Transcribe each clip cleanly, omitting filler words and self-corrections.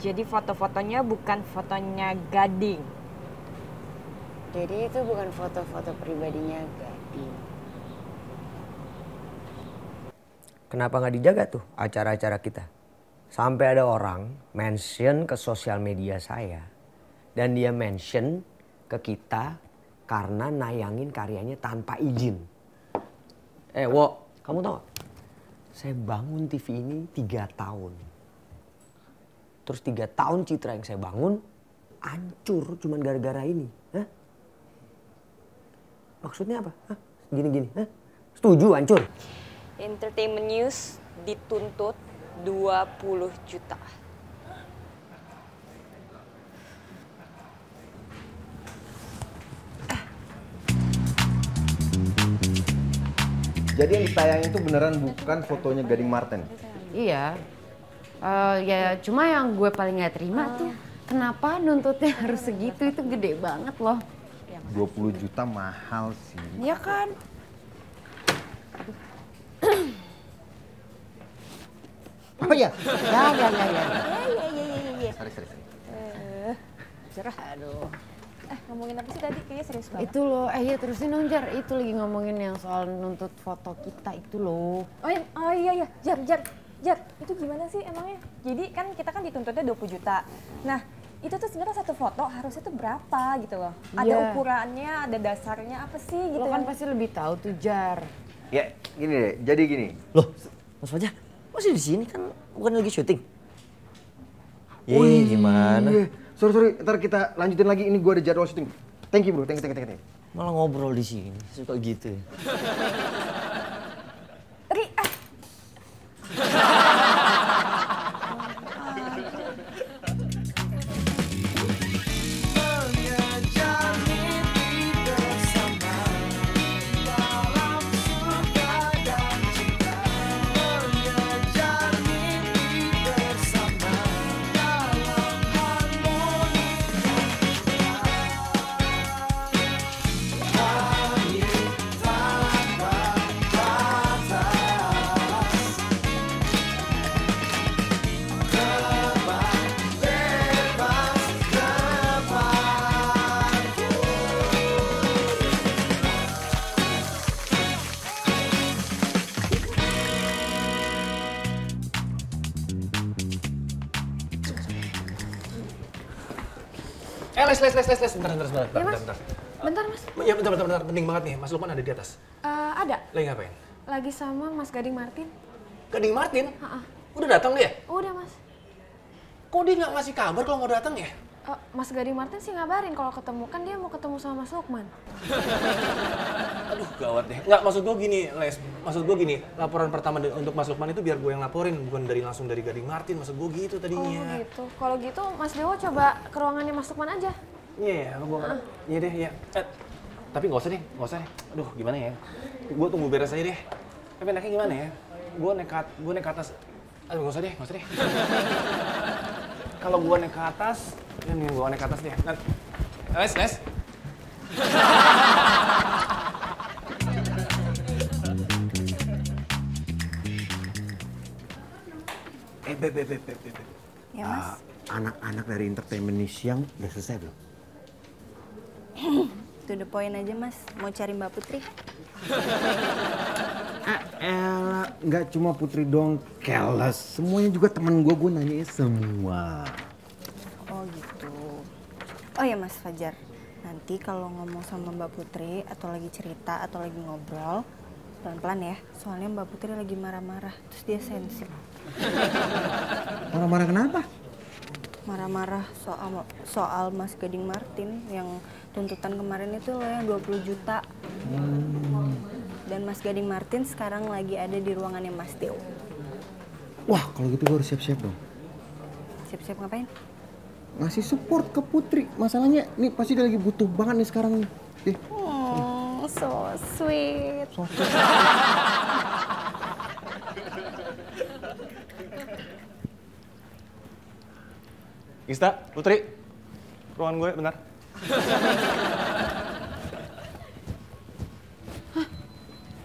Jadi foto-fotonya bukan fotonya Gading. Jadi itu bukan foto-foto pribadinya Gading. Kenapa nggak dijaga tuh acara-acara kita? Sampai ada orang mention ke sosial media saya. Dan dia mention ke kita karena nayangin karyanya tanpa izin. Wo, kamu tau gak? Saya bangun TV ini 3 tahun. Terus 3 tahun citra yang saya bangun hancur cuman gara-gara ini. Hah? Maksudnya apa? Hah? Gini-gini. Hah? Setuju hancur? Entertainment News dituntut 20 juta. Jadi yang ditayangin itu beneran bukan fotonya Gading Marten? Iya. Ya cuma yang gue paling gak terima tuh kenapa nuntutnya harus segitu, itu gede banget loh. 20 juta mahal sih. Iya kan? Oh iya? Ya. Sorry. Cerah. Aduh. Ngomongin apa sih tadi? Kayaknya serius banget. Itu loh, iya terusin dong Jar. Itu lagi ngomongin yang soal nuntut foto kita itu loh. Oh iya. Jar, itu gimana sih emangnya? Jadi kan kita kan dituntutnya 20 juta. Nah, itu tuh sebenarnya satu foto harusnya tuh berapa gitu loh. Ada ukurannya, ada dasarnya apa sih gitu. Lo kan pasti lebih tahu tuh Jar. Ya, gini deh. Jadi gini. Loh, Mas Fajar, masih di sini kan bukan lagi syuting? Oh iya, gimana? Sorry, ntar kita lanjutin lagi. Ini gue ada jadwal syuting. Thank you bro, thank you. Malah ngobrol di sini, suka gitu ya. Les, bentar. Bentar Mas. Ya, bentar, penting banget nih. Mas Lukman ada di atas. Ada. Lagi ngapain? Lagi sama Mas Gading Martin. Gading Martin? Udah datang dia? Udah Mas. Kok dia nggak ngasih kabar kalau mau datang ya? Mas Gading Martin sih ngabarin kalau ketemu, kan dia mau ketemu sama Mas Lukman. Aduh, gawat deh. Nggak, maksud gue gini, Les. Maksud gue gini, laporan pertama untuk Mas Lukman itu biar gue yang laporin, bukan langsung dari Gading Martin. Maksud gue gitu tadinya. Oh gitu. Kalau gitu Mas Dewo coba ke ruangannya Mas Lukman aja. Iya, iya deh, ya. Tapi nggak usah deh. Aduh, gimana ya? Gue tunggu beres aja deh. Tapi enaknya gimana ya? Gue naik ke atas. Aduh, nggak usah deh. Kalau gue naik ke atas, ini gue naik ke atas deh. Les. Beb. Ya Mas. Anak-anak dari Entertainment News siang udah selesai belum? To the point aja Mas, mau cari Mbak Putri. Elah, nggak cuma Putri dong, keles. Semuanya juga temen gue nanya semua. Oh gitu. Oh ya Mas Fajar, nanti kalau ngomong sama Mbak Putri atau lagi cerita atau lagi ngobrol, pelan-pelan ya. Soalnya Mbak Putri lagi marah-marah, terus dia sensi. Marah-marah kenapa? Marah-marah soal Mas Gading Martin yang tuntutan kemarin itu loh yang 20 juta. Dan Mas Gading Martin sekarang lagi ada di ruangannya Mas Dewo. Wah, kalau gitu gue harus siap-siap dong. Siap-siap ngapain? Ngasih support ke Putri. Masalahnya nih pasti dia lagi butuh banget nih sekarang nih. So sweet. Gista, Putri, ruangan gue bentar.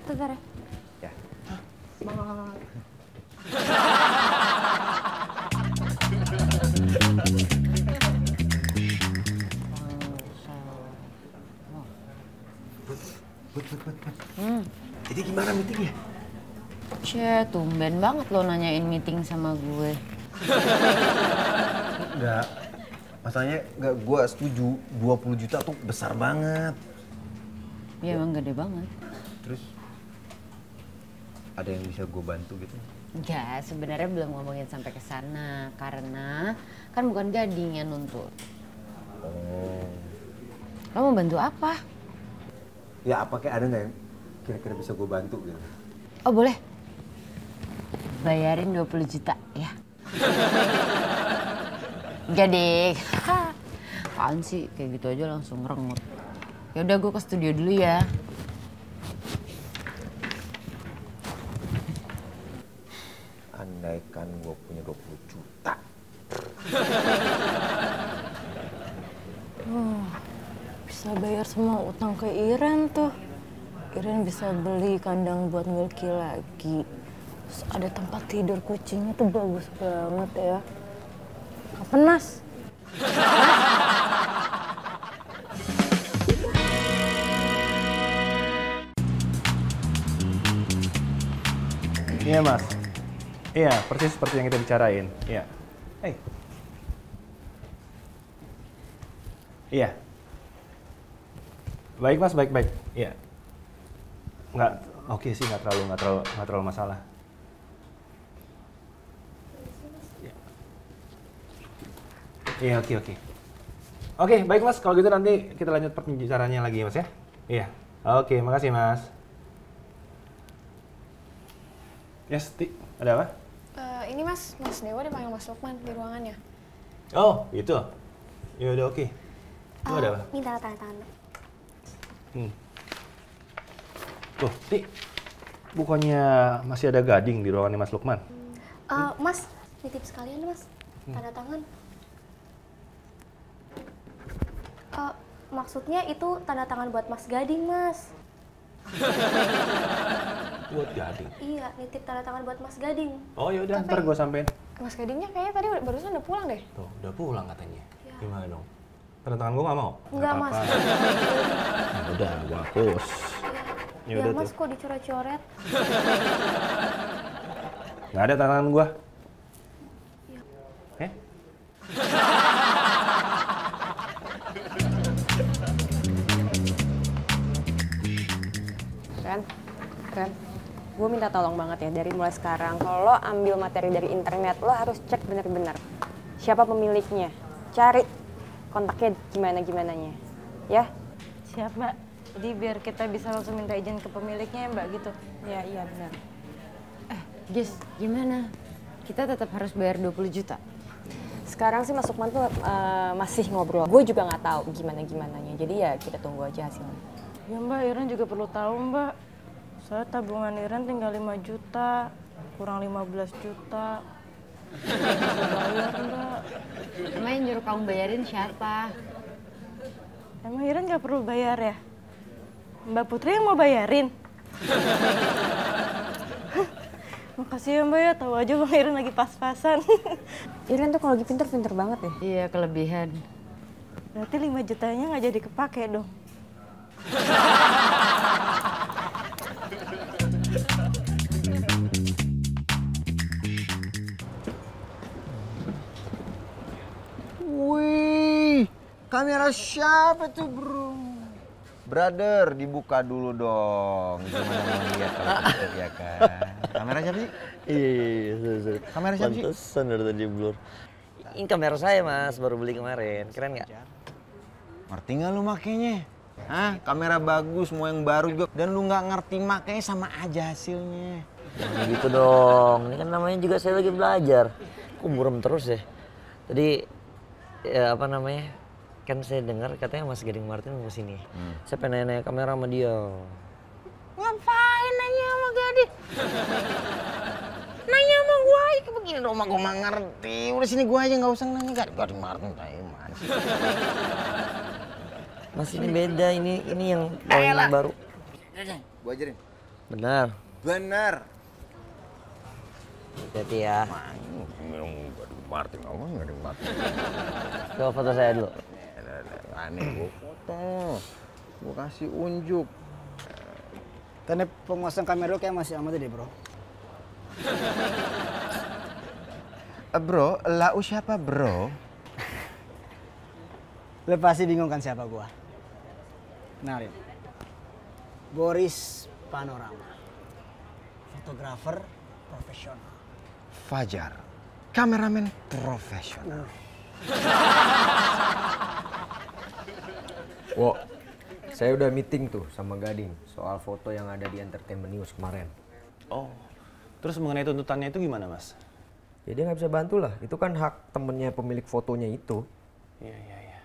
Bentar ya. Ya. Semangat. Gimana meetingnya? Tumben banget lo nanyain meeting sama gue. Enggak. Masalahnya enggak, gue setuju 20 juta tuh besar banget. Ya emang gede banget. Terus ada yang bisa gue bantu gitu? Enggak, sebenarnya belum ngomongin sampai ke sana karena kan bukan Gading yang nuntut. Oh. Lo mau bantu apa? Ya apa kayak ada nggak yang kira-kira bisa gue bantu gitu? Oh boleh. Bayarin 20 juta ya. Gading. Apaan sih kayak gitu aja langsung ngerengut. Ya udah gue ke studio dulu ya. Andaikan gue punya 20 juta. Bisa bayar semua utang ke Iren tuh. Iren bisa beli kandang buat Milky lagi. Terus ada tempat tidur kucingnya tuh bagus banget ya. Kapan Mas? Iya Mas. Iya, persis seperti yang kita bicarain. Iya. Hey. Iya. Baik Mas, baik. Iya. Nggak, oke sih, nggak terlalu masalah. Iya, oke. Oke, baik Mas. Kalau gitu nanti kita lanjut pembicaraannya lagi Mas ya. Iya. Oke, makasih Mas. Yes, ada apa? Ini Mas Dewa dipanggil Mas Lukman di ruangannya. Oh, itu. Ya udah oke. Itu ada apa? Minta tanda tangan. Tuh, Ti. Bukannya masih ada Gading di ruangannya Mas Lukman? Mas, nitip sekalian Mas. Tanda tangan. Maksudnya itu tanda tangan buat Mas Gading, Mas. Buat Gading? Iya, nitip tanda tangan buat Mas Gading. Oh ya udah, ntar gue sampein. Mas Gadingnya kayaknya tadi barusan udah pulang deh. Tuh, udah pulang katanya. Gimana dong? Tanda tangan gue nggak mau? Enggak, Mas. Ya udah, gue hapus. Ya udah Mas, tuh. kok dicoret-coret? Nggak ada tanda tangan gue. Ren, gue minta tolong banget ya dari mulai sekarang. Kalau lo ambil materi dari internet, lo harus cek bener-bener siapa pemiliknya. Cari kontaknya gimana-gimananya, ya? Siap Mbak. Jadi biar kita bisa langsung minta izin ke pemiliknya ya Mbak gitu. Iya benar. Gis, gimana? Kita tetap harus bayar 20 juta. Sekarang sih Mas Lukman tuh masih ngobrol. Gue juga nggak tahu gimana-gimananya. Jadi ya kita tunggu aja hasilnya. Ya Mbak, Iren juga perlu tahu Mbak. Soalnya tabungan Iren tinggal 5 juta, kurang 15 juta. Bisa bayar Mbak. Emang yang nyuruh kamu bayarin siapa? Emang Iren nggak perlu bayar ya? Mbak Putri yang mau bayarin? Makasih ya Mbak ya, tahu aja Bang Iren lagi pas-pasan. Iren tuh kalau lagi pinter banget ya. Iya, kelebihan. Berarti 5 jutanya nggak jadi kepake dong. Wih, kamera siapa tuh bro? Brother, dibuka dulu dong. Gimana mau lihat kalau kita ya kan? Kamera siapa sih? Iya, sorry. Kamera siapa sih? Pantesan dari tadi blur. Ini kamera saya Mas, baru beli kemarin. Keren nggak? Ngerti nggak lu makainya? Hah? Kamera bagus, mau yang baru juga. Dan lu nggak ngerti makainya sama aja hasilnya. Jangan gitu dong. Ini kan namanya juga saya lagi belajar. Kok buram terus ya? Tadi ya apa namanya? Kan saya dengar katanya Mas Gading Martin mau kesini. Saya pengen nanya kamera sama dia. Ngapain nanya sama Gading? Nanya sama gua aja begini dong, gua nggak ngerti. Udah sini gua aja nggak usah nanya Gading Martin kayak mana sih? Mas ini beda, ini yang yang baru. Gua ajarin. Benar. Benar. Hati-hati ya. Gading Martin, Gading Martin. Coba foto saya dulu. Aneh gua foto. Gua kasih unjuk. Teknik penguasaan kamera lu kayak masih amat deh bro. Bro, lau siapa bro? Lu pasti bingung kan siapa gua? Kenalin. Boris Panorama. Fotografer profesional. Fajar, kameramen profesional. Wo, saya udah meeting tuh sama Gading soal foto yang ada di Entertainment News kemarin. Oh, terus mengenai tuntutannya itu gimana mas? Ya dia nggak bisa bantu lah, itu kan hak temennya pemilik fotonya itu. Iya.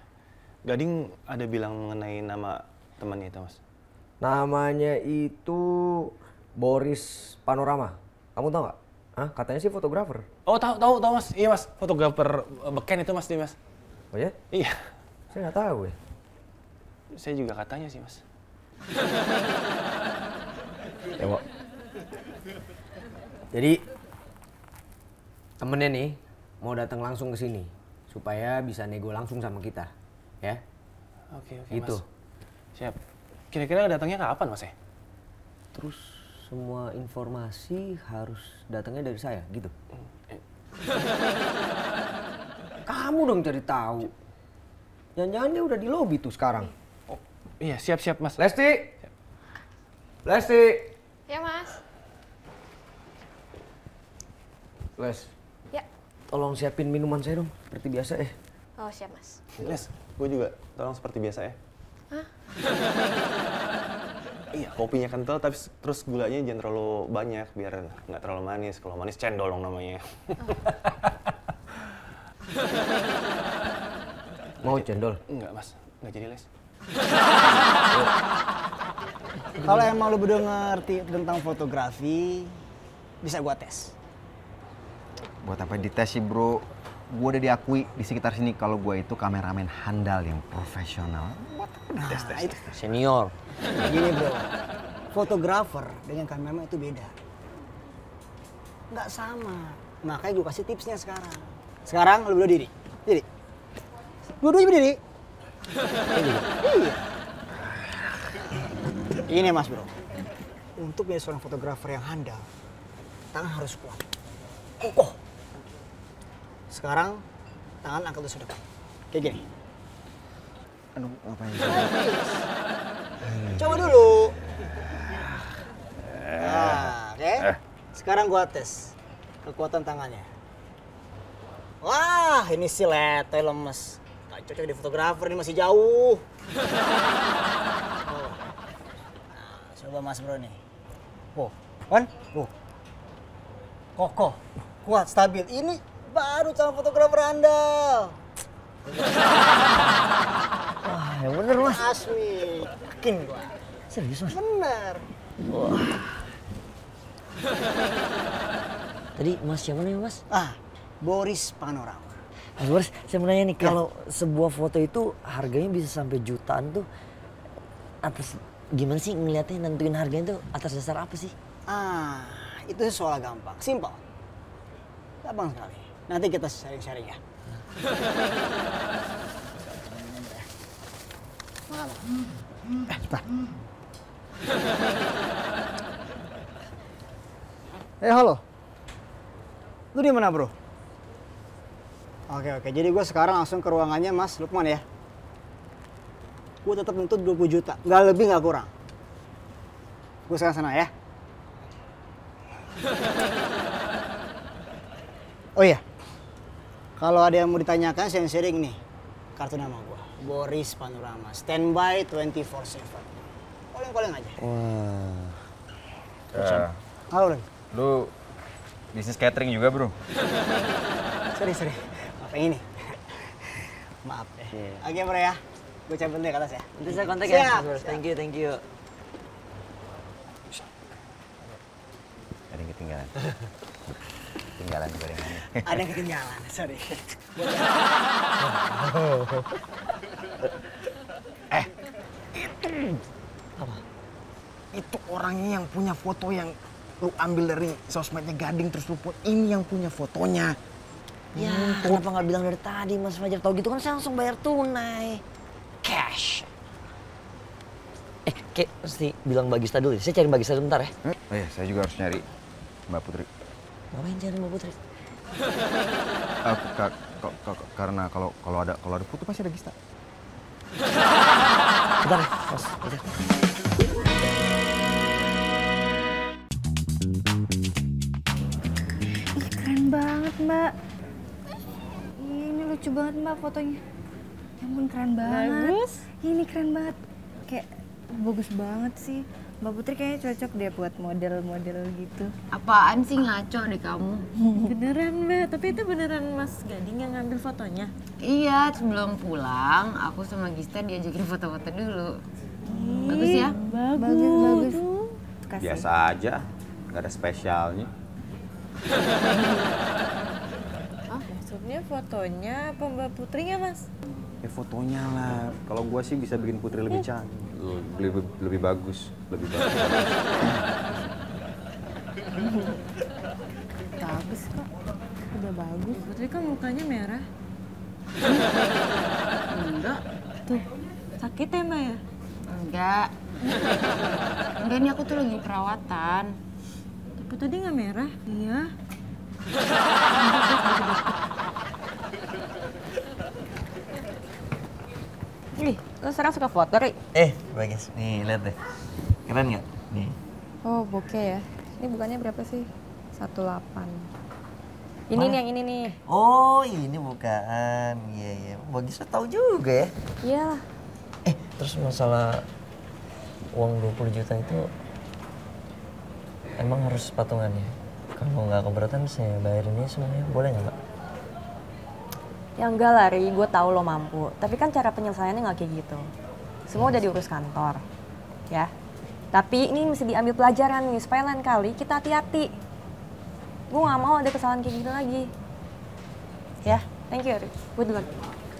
Gading ada bilang mengenai nama temannya itu mas? Namanya itu Boris Panorama. Kamu tahu nggak? Hah? Katanya sih fotografer. Oh tahu mas, iya mas, fotografer beken itu mas dia mas. Oh ya? Iya. Saya nggak tahu ya. Saya juga katanya sih mas. Ya, Wo. Jadi temennya nih mau datang langsung ke sini supaya bisa nego langsung sama kita, ya? Oke gitu. Mas. Siap. Kira-kira datangnya kapan mas ya? Terus semua informasi harus datangnya dari saya, gitu. Kamu dong cari tahu. Jangan-jangan dia udah di lobi tuh sekarang. Oh, iya siap mas. Lesti, Lesti. Ya mas. Les. Ya. Tolong siapin minuman saya dong, seperti biasa ya. Oh siap mas. Les, gue juga tolong seperti biasa ya. Hah? Iya, kopinya kental tapi terus gulanya jangan terlalu banyak biar nggak terlalu manis. Kalau manis cendol dong namanya. Mau cendol? Enggak mas, nggak jadi les. Kalau emang lu berdua ngerti tentang fotografi, bisa gua tes. Buat apa dites sih bro? Gue udah diakui di sekitar sini kalau gue itu kameramen handal yang profesional. Nah, itu Senior. gini bro, fotografer dengan kameramen itu beda. Nggak sama. Makanya gue kasih tipsnya sekarang. Sekarang lu berdua diri. Dua-duanya berdiri. Iya. Ini mas bro, untuk menjadi seorang fotografer yang handal, tangan harus kuat, kokoh. Sekarang tangan angkat ke depan, kayak gini. Aduh, ngapain? Coba dulu. Nah, oke. Sekarang gua tes kekuatan tangannya. Wah, ini si lete lemes. Gak cocok di fotografer, ini masih jauh. Oh. Nah, coba mas bro nih. Kan? Kokoh, kuat, stabil. Ini baru calon fotografer handal. Wah, yang bener mas. Asmi, yakin gua. Serius mas? Bener. Tadi mas siapa nih mas? Boris Panorama. Mas Boris, saya mau nanya nih, kalau sebuah foto itu harganya bisa sampai jutaan tuh, atas gimana sih ngeliatnya, nentuin harganya tuh atas dasar apa sih? Itu soal gampang, simpel. Gampang sekali. Nanti kita sharing-sharing ya. Cepat. Halo. Lu di mana, bro? Oke. Jadi gue sekarang langsung ke ruangannya Mas Lukman ya. Gue tetap nuntut 20 juta. Nggak lebih, nggak kurang. Gue sekarang sana ya. Oh iya. Kalau ada yang mau ditanyakan, sharing nih. Kartu nama gue. Boris Panorama. Standby 24/7. Calling aja. Wah. Halo, Len. Lu bisnis catering juga bro? Sorry. Apa ini? Maaf deh. Oke bro ya. Gue cabut deh ke atas ya. Nanti saya kontak Siap, ya, Mas Boris. siap. Thank you. Ada yang ketinggalan. Ketinggalan gorengannya. Ada yang ketinggalan, sorry. Itu orangnya yang punya foto yang lu ambil dari sosmednya Gading terus lu ini yang punya fotonya. Ya, kenapa nggak bilang dari tadi Mas Fajar? Tahu gitu kan saya langsung bayar tunai. Cash. Oke, mesti bilang Mbak Gista dulu. Saya cari Mbak Gista bentar ya. Oh iya, saya juga harus nyari Mbak Putri. Ngapain cari Mbak Putri? Karena kalau ada foto pasti ada Gista. Bentar ya, Mas. Bentar. Ih, keren banget, Mbak. Ih, ini lucu banget, Mbak, fotonya. Ya ampun, keren banget. Bagus. Ini keren banget. Kayak bagus banget sih. Mbak Putri kayaknya cocok deh buat model-model gitu. Apaan sih ngaco deh kamu? Beneran Mbak, tapi itu beneran Mas Gading yang ngambil fotonya? Iya, sebelum pulang aku sama Gista diajakin foto-foto dulu. Bagus ya? Bagus. Kasih. Biasa aja, nggak ada spesialnya. Maksudnya fotonya apa Mbak Putrinya Mas? Ya fotonya lah. Kalau gua sih bisa bikin Putri lebih cantik, lebih bagus, lebih bagus. Bagus kok. Udah bagus. Putri kan mukanya merah. Enggak. Tuh, sakit ya Mbak ya? Enggak. Enggak, ini aku tuh lagi perawatan. Tapi tadi nggak merah. Iya. Ih, lo sekarang suka foto, Ri? Bagus. Nih, lihat deh. Keren nggak? Nih. Oh, bokeh ya. Ini bukannya berapa sih? 18. Ini nih yang ini nih. Oh, ini bukaan. Iya. Bagus, tahu juga ya. Iya. Terus masalah uang 20 juta itu emang harus patungannya? Kalau nggak keberatan saya bayarinnya semuanya, boleh nggak, Mbak? Ya enggak lah, Ri. Gue tahu lo mampu. Tapi kan cara penyelesaiannya nggak kayak gitu. Semua udah diurus kantor. Ya. Tapi ini mesti diambil pelajaran nih, supaya lain kali kita hati-hati. Gue nggak mau ada kesalahan kayak gitu lagi. Ya, thank you, Ri. Gue duluan.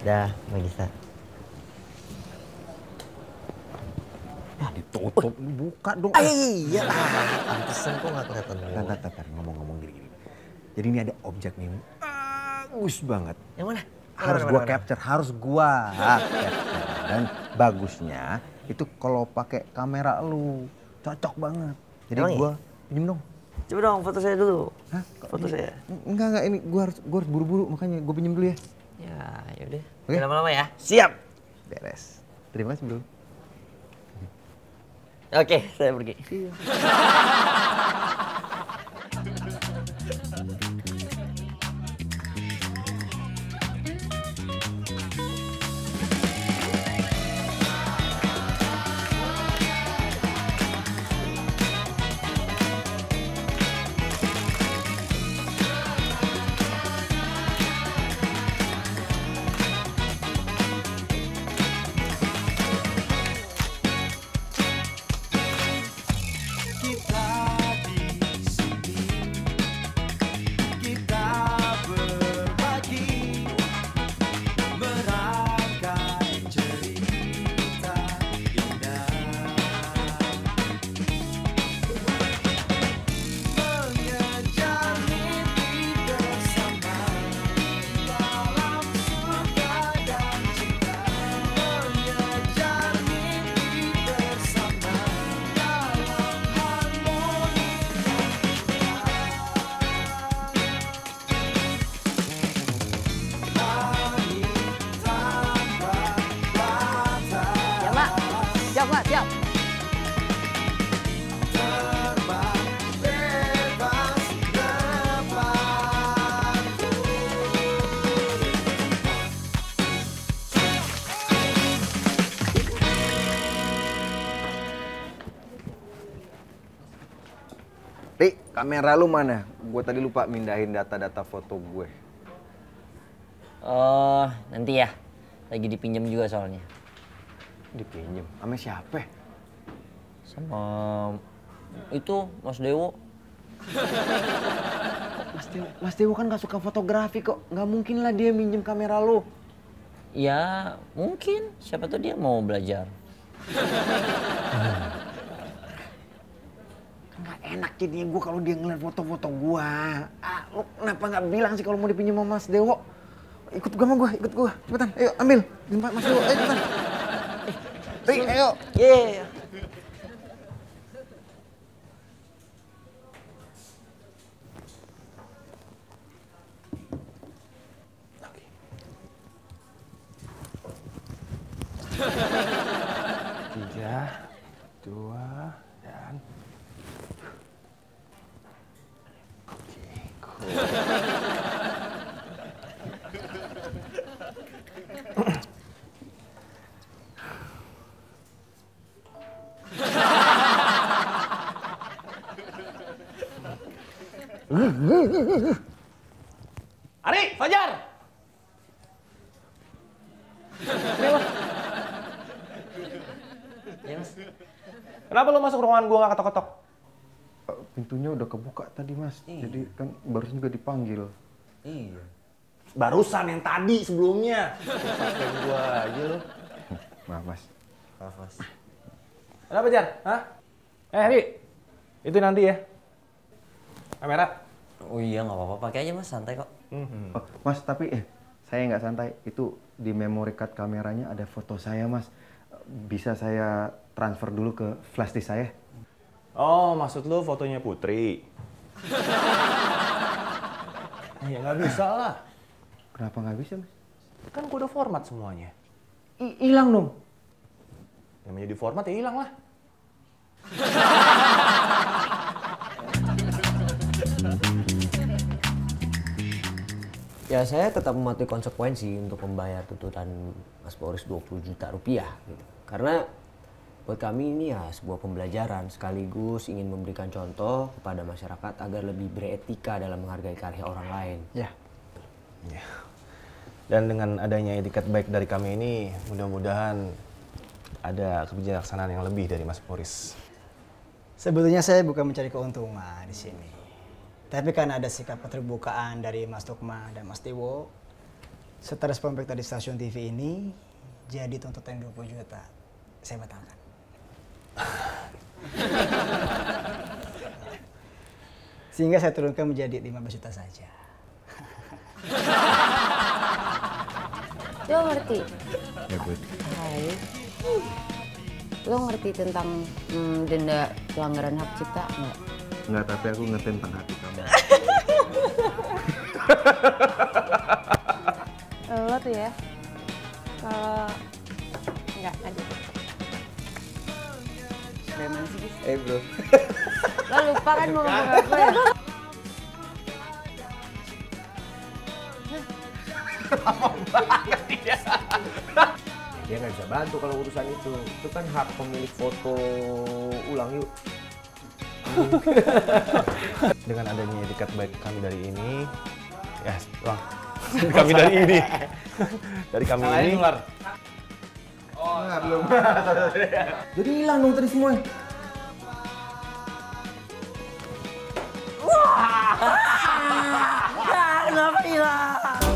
Dah, Mbak Gista. Ah, ditutup, buka dong. Iya, pantesan kok nggak kelihatan. Bentar, ngomong gini. Jadi ini ada objek nih, bagus banget. Yang mana? Harus gua capture. Dan bagusnya itu kalau pakai kamera lu, cocok banget. Jadi Emang gua pinjem dong. Coba dong foto saya dulu. Hah? Foto saya. Enggak, ini gua harus buru-buru, makanya gua pinjem dulu ya. Ya, yaudah. Oke. Jangan lama-lama ya. Siap. Beres. Terima kasih, Bro. Oke, saya pergi. Siap. Ri, kamera lu mana? Gue tadi lupa mindahin data-data foto gue. Oh, nanti ya. Lagi dipinjam juga soalnya. Dipinjem? Sama siapa? Sama itu Mas Dewo. Mas Dewo kan gak suka fotografi kok. Gak mungkin lah dia minjem kamera lu. Ya, mungkin. Siapa tuh dia mau belajar. Gak enak jadinya gue kalau dia ngeliat foto-foto gue. Lu kenapa gak bilang sih kalau mau dipinjem sama Mas Dewo? Ikut gue sama gue, ikut gue. Cepetan, ayo ambil. Mas Dewo, ayo cepetan. Ri, ayo. Yeah. Ya mas. Kenapa lo masuk ruangan gua nggak ketok-ketok? Pintunya udah kebuka tadi mas, jadi kan barusan juga dipanggil. Iya. Barusan yang tadi sebelumnya. Pakai gua aja lo. Maaf mas. Maaf mas. Kenapa Jar? Hah? Ri, itu nanti ya. Kamera. Oh iya nggak apa-apa, pakai aja mas, santai kok. Oh, mas tapi saya nggak santai. Itu di memory card kameranya ada foto saya mas. Bisa saya transfer dulu ke flash disk saya? Oh, maksud lo fotonya Putri? Ya nggak bisa lah. Kenapa nggak bisa mas? Kan gua udah format semuanya. Hilang dong. Namanya di format ya hilang lah. Ya saya tetap mematuhi konsekuensi untuk membayar tuntutan Mas Boris 20 juta rupiah gitu. Karena buat kami ini ya sebuah pembelajaran sekaligus ingin memberikan contoh kepada masyarakat agar lebih beretika dalam menghargai karya orang lain. Ya. Dan dengan adanya etiket baik dari kami ini, mudah-mudahan ada kebijaksanaan yang lebih dari Mas Boris. Sebetulnya saya bukan mencari keuntungan di sini. Tapi karena ada sikap keterbukaan dari Mas Tukma dan Mas Dewo, setelah respon baik dari stasiun TV ini, jadi tuntutan 20 juta. Saya batalkan. Sehingga saya turunkan menjadi 15 juta saja. Lo ngerti? Ya gue. Hai. Lo ngerti tentang denda pelanggaran hak cipta nggak? Nggak, tapi aku ngerti tentang hati kamu. Lo tuh ya, kalau enggak lanjut. Bagaimana sih, Gis? Bro. Lo lupa kan mau ngomong apa ya? Dia nggak bisa bantu kalau urusan itu. Itu kan hak pemilik foto ulang yuk. Dengan adanya etiket baik kami dari ini, ya ulang. Kami dari ini. Dari kami ini. Oh, belum. Jadi hilang dong tadi semua. Kenapa hilang?